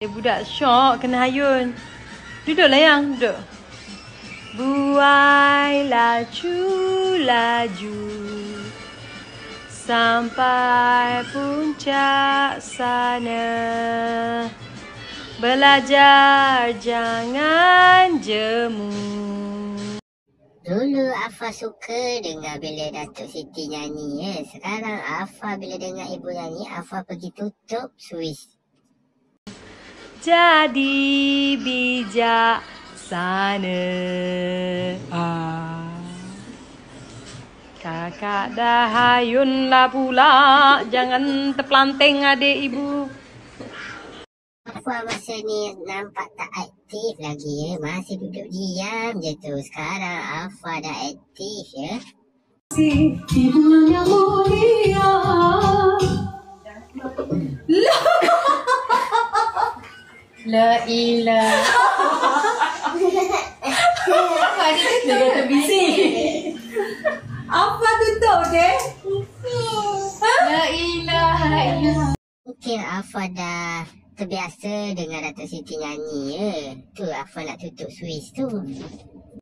Budak syok kena hayun. Duduklah yang, duduk. Buai laju sampai puncak sana. Belajar jangan jemu. Dulu Afa suka dengar bila Datuk Siti nyanyi ya. Sekarang Afa bila dengar ibu nyanyi, Afa pergi tutup suis. Jadi bijak sana. Kakak dah hayun lah pula. Jangan terpelanting adik ibu. Afa masa ni nampak tak aktif lagi ya. Masih duduk diam je tu. Sekarang Afa dah aktif ya. Ibu yang mulia. La ilah. Apa dia tutup? Dia busy. Apa tutup ke? La ilaha illallah. Mungkin Afa dah terbiasa dengan Datuk Siti nyanyi ya. Tu Afa nak tutup suis tu.